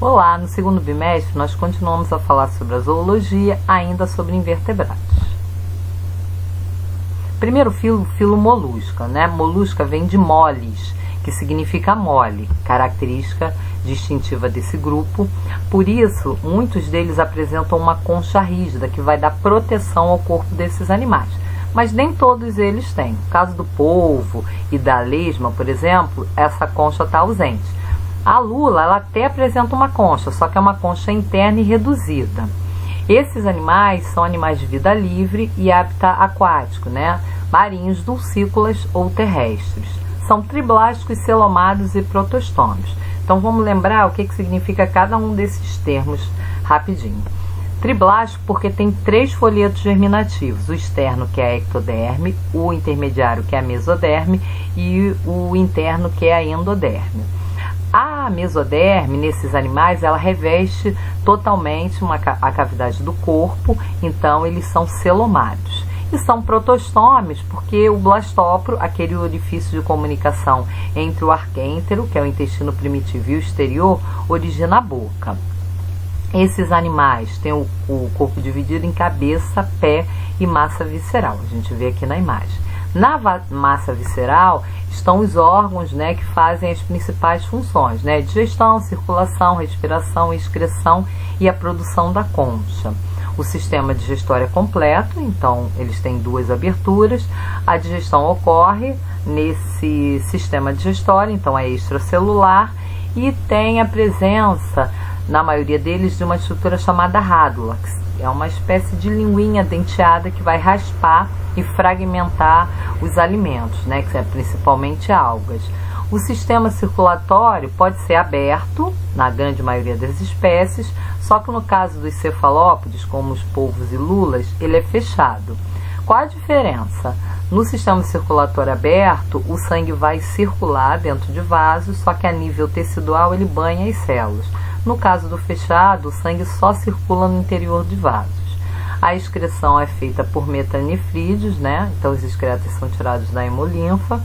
Olá, no segundo bimestre nós continuamos a falar sobre a zoologia, ainda sobre invertebrados. Primeiro filo molusca, né? Molusca vem de moles, que significa mole, característica distintiva desse grupo. Por isso, muitos deles apresentam uma concha rígida, que vai dar proteção ao corpo desses animais. Mas nem todos eles têm. No caso do polvo e da lesma, por exemplo, essa concha está ausente. A lula, ela até apresenta uma concha, só que é uma concha interna e reduzida. Esses animais são animais de vida livre e hábitat aquático, né? Marinhos, dulcícolas ou terrestres. São triblásticos, celomados e protostômios. Então vamos lembrar o que significa cada um desses termos rapidinho. Triblástico porque tem 3 folhetos germinativos, o externo, que é a ectoderme, o intermediário, que é a mesoderme, e o interno, que é a endoderme. A mesoderme, nesses animais, ela reveste totalmente a cavidade do corpo, então eles são celomados. E são protostômios porque o blastóporo, aquele orifício de comunicação entre o arquêntero, que é o intestino primitivo, e o exterior, origina a boca. Esses animais têm o corpo dividido em cabeça, pé e massa visceral. A gente vê aqui na imagem. Na massa visceral estão os órgãos, né, que fazem as principais funções, né? Digestão, circulação, respiração, excreção e a produção da concha. O sistema digestório é completo, então eles têm 2 aberturas. A digestão ocorre nesse sistema digestório, então é extracelular, e tem a presença, na maioria deles, de uma estrutura chamada rádula, que é uma espécie de linguinha denteada que vai raspar e fragmentar os alimentos, né, que é principalmente algas. O sistema circulatório pode ser aberto, na grande maioria das espécies, só que no caso dos cefalópodes, como os polvos e lulas, ele é fechado. Qual a diferença? No sistema circulatório aberto, o sangue vai circular dentro de vasos, só que a nível tecidual ele banha as células. No caso do fechado, o sangue só circula no interior de vasos. A excreção é feita por metanefrídeos, né? Então os excretos são tirados da hemolinfa.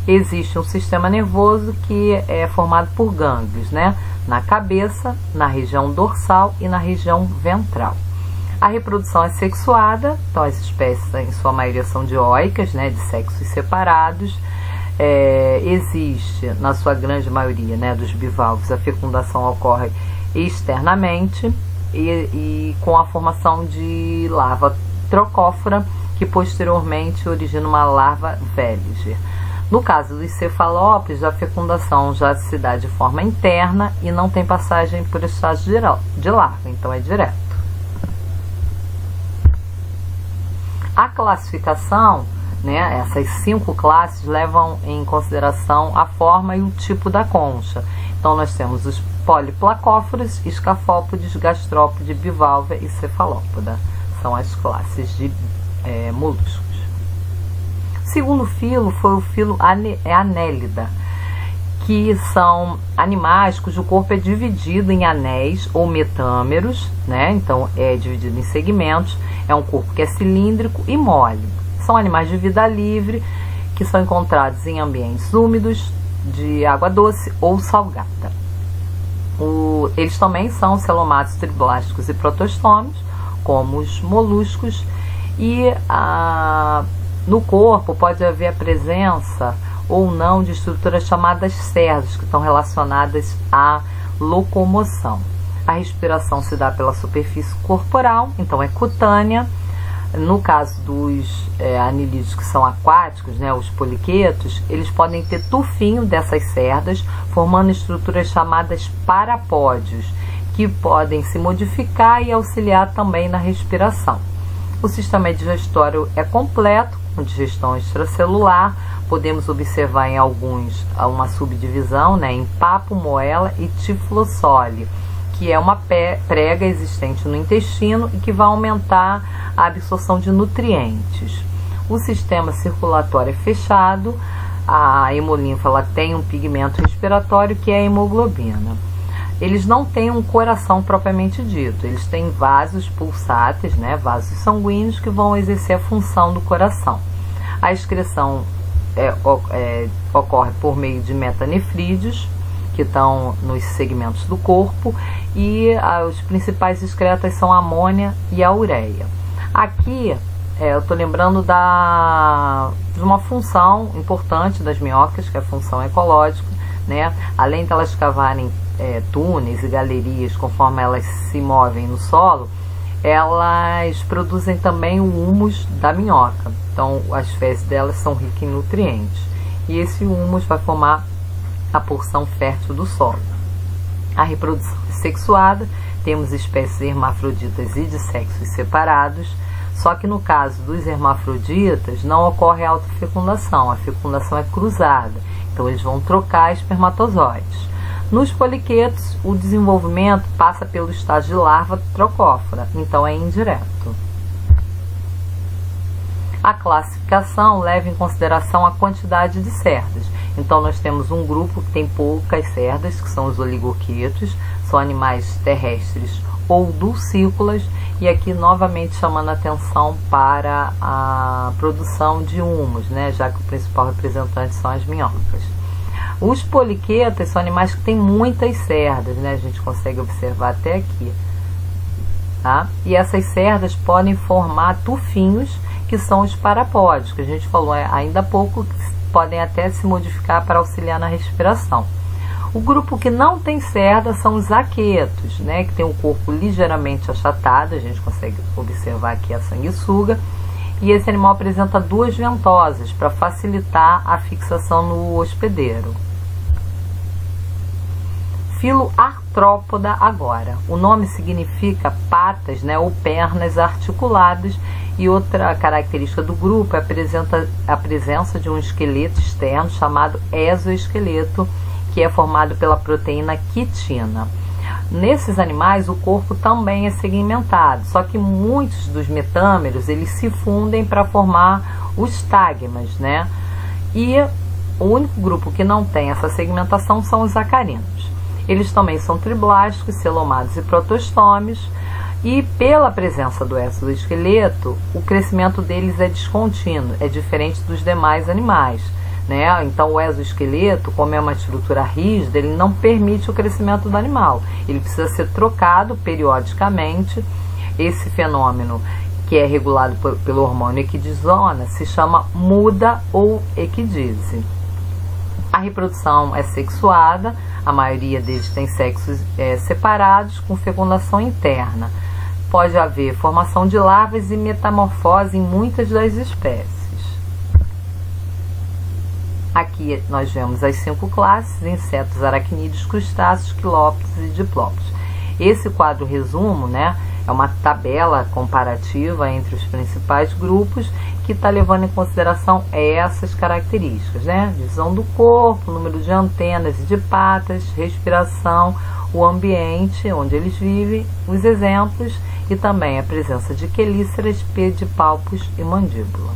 Existe um sistema nervoso que é formado por gânglios, né? Na cabeça, na região dorsal e na região ventral. A reprodução é sexuada, então as espécies em sua maioria são dioicas, né? De sexos separados. Existe, na sua grande maioria, né, dos bivalves, a fecundação ocorre externamente e com a formação de larva trocófora, que posteriormente origina uma larva véliger. No caso dos cefalópodes, a fecundação já se dá de forma interna e não tem passagem por estágio de larva, então é direto. A classificação, né, essas 5 classes levam em consideração a forma e o tipo da concha. Então nós temos os poliplacóforos, escafópodes, gastrópode, bivalva e cefalópoda. São as classes de moluscos. O segundo filo foi o filo Annelida, que são animais cujo corpo é dividido em anéis ou metâmeros, né? Então é dividido em segmentos. É um corpo que é cilíndrico e mole. São animais de vida livre que são encontrados em ambientes úmidos, de água doce ou salgada. Eles também são celomatos, triblásticos e protostômios, como os moluscos, e no corpo pode haver a presença ou não de estruturas chamadas cerdas, que estão relacionadas à locomoção. A respiração se dá pela superfície corporal, então é cutânea. No caso dos anilídeos que são aquáticos, né, os poliquetos, eles podem ter tufinho dessas cerdas, formando estruturas chamadas parapódios, que podem se modificar e auxiliar também na respiração. O sistema digestório é completo, com digestão extracelular. Podemos observar em alguns uma subdivisão, né, em papo, moela e tiflossole, que é uma prega existente no intestino e que vai aumentar a absorção de nutrientes. O sistema circulatório é fechado, a hemolinfa ela tem um pigmento respiratório que é a hemoglobina. Eles não têm um coração propriamente dito, eles têm vasos pulsáteis, né, vasos sanguíneos que vão exercer a função do coração. A excreção ocorre por meio de metanefrídeos, que que estão nos segmentos do corpo, e os principais excretas são a amônia e a ureia. Aqui eu estou lembrando de uma função importante das minhocas, que é a função ecológica, né? Além de elas cavarem túneis e galerias conforme elas se movem no solo, elas produzem também o humus da minhoca. Então as fezes delas são ricas em nutrientes, e esse humus vai formar a porção fértil do solo. A reprodução é sexuada, temos espécies hermafroditas e de sexos separados, só que no caso dos hermafroditas não ocorre autofecundação, a fecundação é cruzada, então eles vão trocar espermatozoides. Nos poliquetos, o desenvolvimento passa pelo estágio de larva trocófora, então é indireto. A classificação leva em consideração a quantidade de cerdas. Então nós temos um grupo que tem poucas cerdas, que são os oligoquetos, são animais terrestres ou dulcícolas, e aqui novamente chamando a atenção para a produção de humus, né, já que o principal representante são as minhocas. Os poliquetas são animais que têm muitas cerdas, né, a gente consegue observar até aqui, tá? E essas cerdas podem formar tufinhos, que são os parapódios, que a gente falou ainda há pouco, que podem até se modificar para auxiliar na respiração. O grupo que não tem cerda são os aquetos, né, que tem o corpo ligeiramente achatado, a gente consegue observar aqui a sanguessuga, e esse animal apresenta duas ventosas para facilitar a fixação no hospedeiro. Filo artrópoda agora. O nome significa patas, né, ou pernas articuladas, e outra característica do grupo é a presença de um esqueleto externo chamado exoesqueleto, que é formado pela proteína quitina. Nesses animais o corpo também é segmentado, só que muitos dos metâmeros eles se fundem para formar os tagmas, né? E o único grupo que não tem essa segmentação são os acarinos. Eles também são triblásticos, celomados e protostômios, e pela presença do exoesqueleto, o crescimento deles é descontínuo, é diferente dos demais animais, né? Então o exoesqueleto, como é uma estrutura rígida, ele não permite o crescimento do animal, ele precisa ser trocado periodicamente. Esse fenômeno, que é regulado pelo hormônio equidizona, se chama muda ou equidise. A reprodução é sexuada, a maioria deles tem sexos separados, com fecundação interna. Pode haver formação de larvas e metamorfose em muitas das espécies. Aqui nós vemos as 5 classes: insetos, aracnídeos, crustáceos, quilópodes e diplópodes. Esse quadro resumo, né, é uma tabela comparativa entre os principais grupos, que está levando em consideração essas características, né? Divisão do corpo, número de antenas e de patas, respiração, o ambiente onde eles vivem, os exemplos e também a presença de quelíceras, pedipalpos e mandíbula.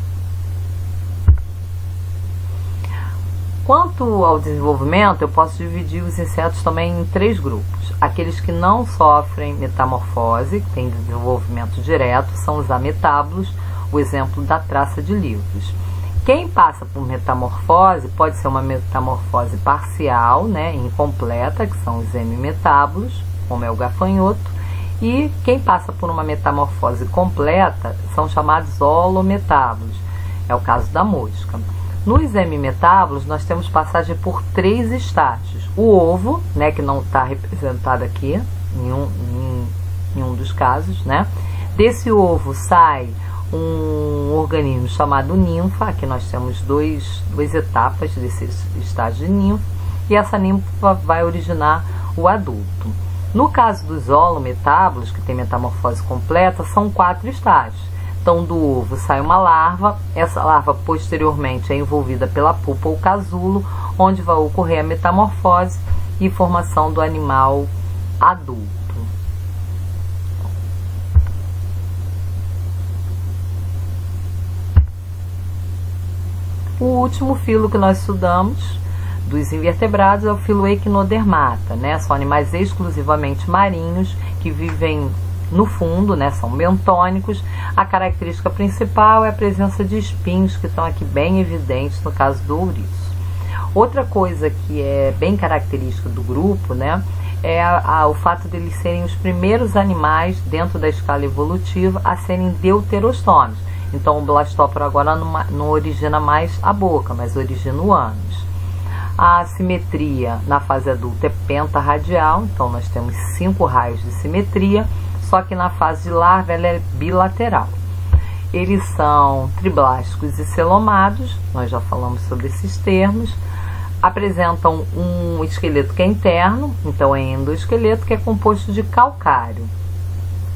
Quanto ao desenvolvimento, eu posso dividir os insetos também em 3 grupos. Aqueles que não sofrem metamorfose, que têm desenvolvimento direto, são os ametábulos, o exemplo da traça de livros. Quem passa por metamorfose pode ser uma metamorfose parcial, né, incompleta, que são os hemimetábulos, como é o gafanhoto, e quem passa por uma metamorfose completa são chamados holometábulos, é o caso da mosca. Nos hemimetábulos nós temos passagem por 3 estágios. O ovo, né, que não está representado aqui em um dos casos, né? Desse ovo sai um organismo chamado ninfa. Aqui nós temos duas etapas desse estágio de ninfa, e essa ninfa vai originar o adulto. No caso dos holometábulos, que tem metamorfose completa, são 4 estágios. Então do ovo sai uma larva, essa larva posteriormente é envolvida pela pupa ou casulo, onde vai ocorrer a metamorfose e formação do animal adulto. O último filo que nós estudamos dos invertebrados é o filo Echinodermata, né? São animais exclusivamente marinhos que vivem no fundo, né? São bentônicos. A característica principal é a presença de espinhos, que estão aqui bem evidentes no caso do ouriço. Outra coisa que é bem característica do grupo, né, é o fato de eles serem os primeiros animais dentro da escala evolutiva a serem deuterostômios. Então o blastóporo agora não origina mais a boca, mas origina o ânus. A simetria na fase adulta é pentarradial, então nós temos 5 raios de simetria, só que na fase de larva ela é bilateral. Eles são triblásticos e celomados, nós já falamos sobre esses termos. Apresentam um esqueleto que é interno, então é endoesqueleto, que é composto de calcário.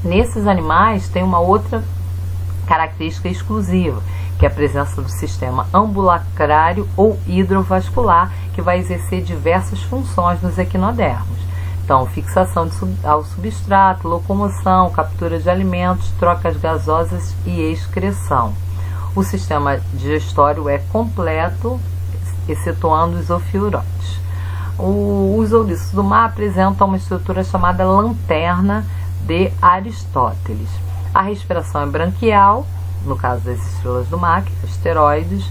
Nesses animais tem uma outra característica exclusiva, que é a presença do sistema ambulacrário ou hidrovascular, que vai exercer diversas funções nos equinodermos. Então, fixação ao substrato, locomoção, captura de alimentos, trocas gasosas e excreção. O sistema digestório é completo, excetuando os ofiuroides. Os ouriços do mar apresentam uma estrutura chamada lanterna de Aristóteles. A respiração é branquial, no caso das estrelas do mar, que são asteroides.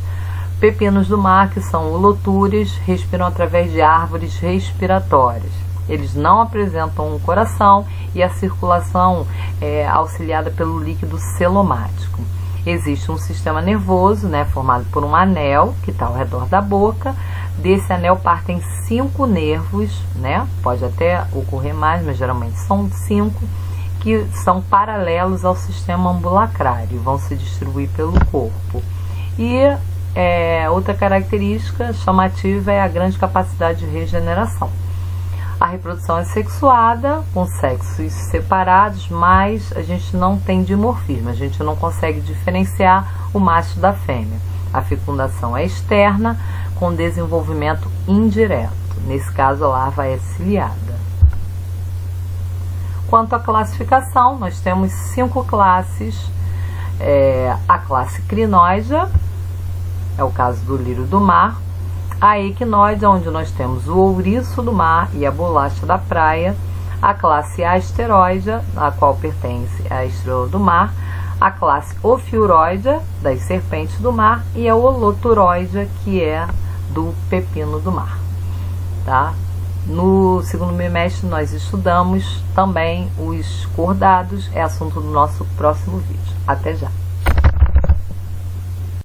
Pepinos do mar, que são holotúrias, respiram através de árvores respiratórias. Eles não apresentam um coração e a circulação é auxiliada pelo líquido celomático. Existe um sistema nervoso, né, formado por um anel que está ao redor da boca. Desse anel partem 5 nervos, né, pode até ocorrer mais, mas geralmente são 5, que são paralelos ao sistema ambulacrário e vão se distribuir pelo corpo. E outra característica chamativa é a grande capacidade de regeneração. A reprodução é sexuada, com sexos separados, mas a gente não tem dimorfismo, a gente não consegue diferenciar o macho da fêmea. A fecundação é externa, com desenvolvimento indireto. Nesse caso, a larva é ciliada. Quanto à classificação, nós temos 5 classes. A classe Crinóidea, é o caso do lírio do mar. A Equinóidea, onde nós temos o ouriço do mar e a bolacha da praia. A classe Asteroidea, a qual pertence à estrela do mar. A classe Ophiuroidea, das serpentes do mar. E a Holoturoidea, que é do pepino do mar. Tá? No segundo bimestre nós estudamos também os cordados, é assunto do nosso próximo vídeo. Até já!